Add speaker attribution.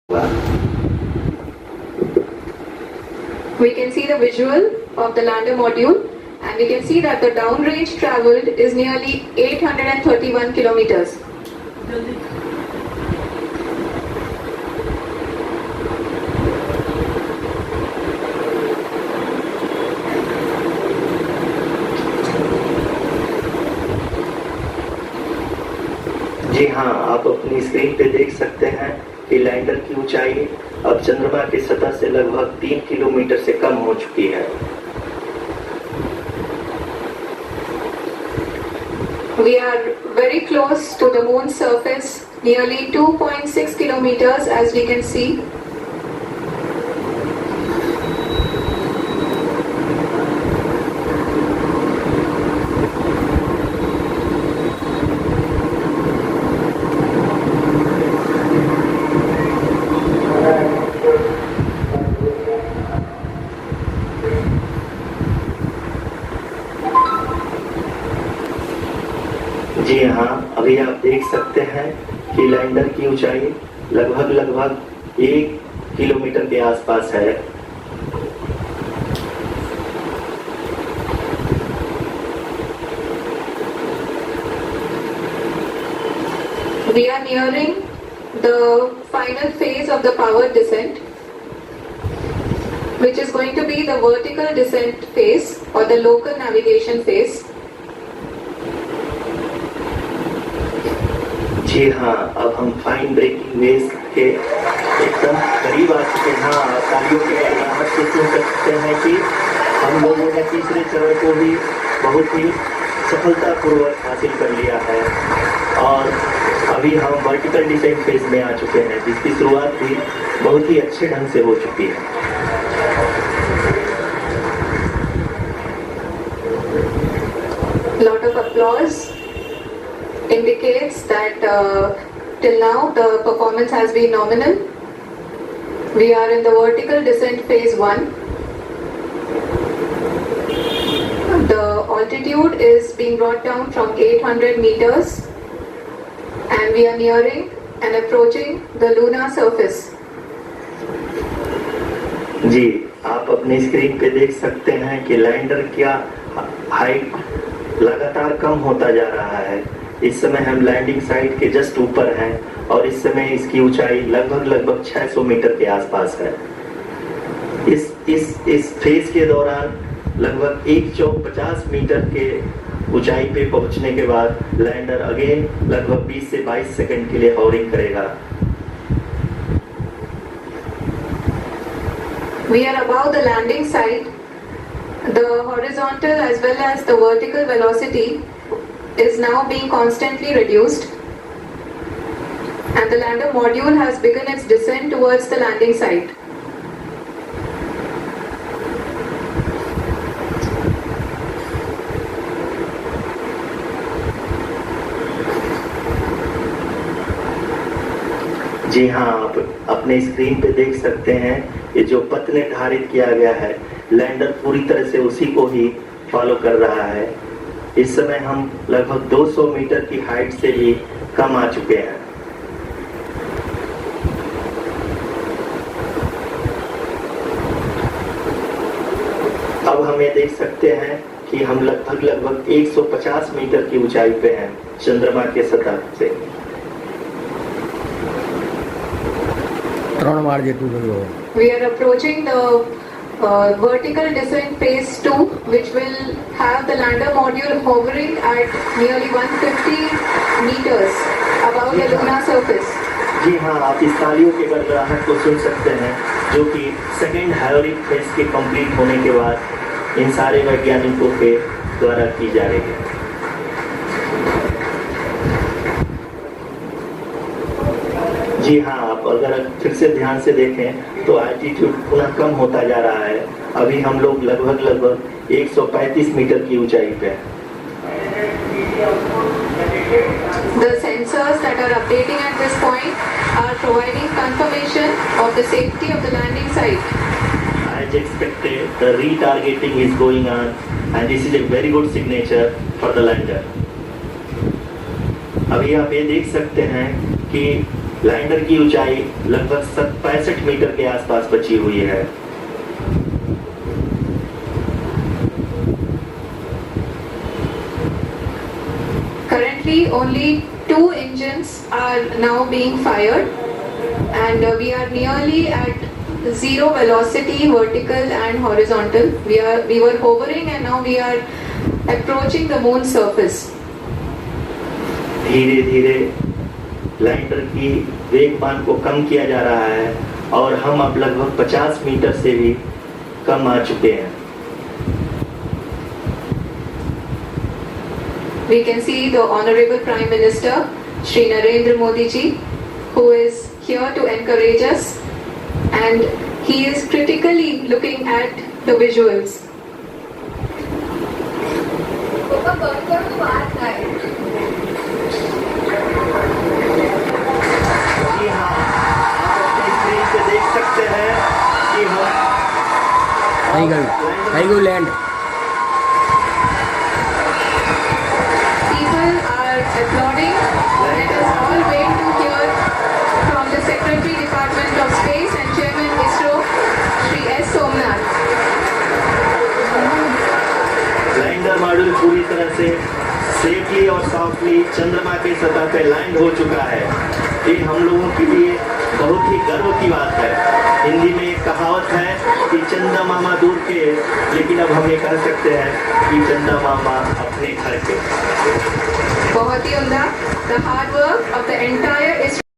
Speaker 1: We can see the visual of the lander module, and we can see that the downrange traveled is nearly 831 kilometers.
Speaker 2: जी हाँ, आप अपनी screen पे देख सकते हैं कि लैंडर की ऊंचाई अब चंद्रमा की सतह से लगभग 3 किलोमीटर से कम हो चुकी है।
Speaker 1: We are very close to the moon's surface, nearly 2.6 kilometers, as we can see.
Speaker 2: जी हाँ, अभी आप देख सकते हैं कि लैंडर की ऊंचाई लगभग 1 किलोमीटर के आसपास है।
Speaker 1: We are nearing the final phase of the power descent, which is going to be the vertical descent phase or the local navigation phase.
Speaker 2: जी हाँ, अब हम फाइन ब्रेकिंग वेव्स के एकदम करीब आ चुके हैं। हाँ, तालियों की आहट से सुन सकते हैं कि हम लोगों ने तीसरे चरण को भी बहुत ही सफलतापूर्वक हासिल कर लिया है और अभी हम वर्टिकल डिसेंट फेज में आ चुके हैं, जिसकी शुरुआत भी बहुत ही अच्छे ढंग से हो चुकी है।
Speaker 1: Lot of applause indicates that till now the performance has been nominal. We are in the vertical descent phase 1. The altitude is being brought down from 800 meters and we are nearing and approaching the lunar surface.
Speaker 2: जी, आप अपनी screen पे देख सकते हैं कि lander का height लगातार कम होता जा रहा है। इस समय हम लैंडिंग साइट के जस्ट ऊपर हैं और इस समय इसकी ऊंचाई लगभग 600 मीटर के आसपास है। इस फेज के दौरान लगभग 150 मीटर के ऊंचाई पे पहुंचने के बाद लैंडर अगेन लगभग 20 से 22 सेकंड के लिए हॉवरिंग करेगा।
Speaker 1: We are above the landing site. The horizontal as well as the vertical velocity is now being constantly reduced and the lander module has begun its descent towards the landing site.
Speaker 2: जी हाँ, आप अपने screen पे देख सकते हैं ये जो पथ निर्धारित किया गया है, लैंडर पूरी तरह से उसी को ही फॉलो कर रहा है। इस समय हम लगभग 200 मीटर की हाइट से भी कम आ चुके हैं। अब हम ये देख सकते हैं कि हम लगभग 150 मीटर की ऊंचाई पे हैं चंद्रमा के सतह से।
Speaker 1: We are approaching the vertical descent phase 2, which will have the lander module hovering at nearly 150 meters above the lunar surface.
Speaker 2: जी हाँ, आप इस तालियों के गड़गड़ाहट को सुन सकते हैं, जो कि सेकेंड हायोरिक फेज के कंप्लीट होने के बाद इन सारे वैज्ञानिकों के द्वारा की जा रही है। जी हाँ, आप अगर फिर से ध्यान से देखें तो एल्टीट्यूड पुनः कम होता जा रहा है। अभी हम लोग लगभग 135 मीटर की ऊंचाई पे हैं।
Speaker 1: The sensors that are updating at this point are providing confirmation of the safety of the landing site.
Speaker 2: As expected, the retargeting is going on and this is a very good signature for the lander. अभी आप ये देख सकते हैं कि lander की ऊंचाई लगभग 65 मीटर के आसपास बची हुई है।
Speaker 1: Currently, only 2 engines are now being fired, and we are nearly at zero velocity, vertical and horizontal. We were hovering, and now we are approaching the moon surface.
Speaker 2: धीरे धीरे लैंडर की वेगमान को कम किया जा रहा है और हम अब लगभग 50 मीटर से भी कम आ चुके हैं।
Speaker 1: We can see the Honorable Prime Minister, Shri Narendra Modi ji, who is here to encourage us, and he is critically looking at the visuals.
Speaker 2: जी हाँ, आप अपनी स्क्रीन पे देख सकते हैं कि
Speaker 3: tiger land
Speaker 1: People are applauding. Let us all wait to hear from the Secretary Department of Space and Chairman ISRO, Shri S. Somnath.
Speaker 2: Lander module पूरी तरह से सेफली और सॉफ्टली चंद्रमा के सतह पे लैंड हो चुका है। ये हम लोगों के लिए बहुत ही गर्व की बात है। हिंदी में एक कहावत है कि चंदा मामा दूर के, लेकिन अब हम ये कह सकते हैं कि चंदा मामा अपने घर के।
Speaker 1: बहुत ही उम्दा. The hard work of the entire ISRO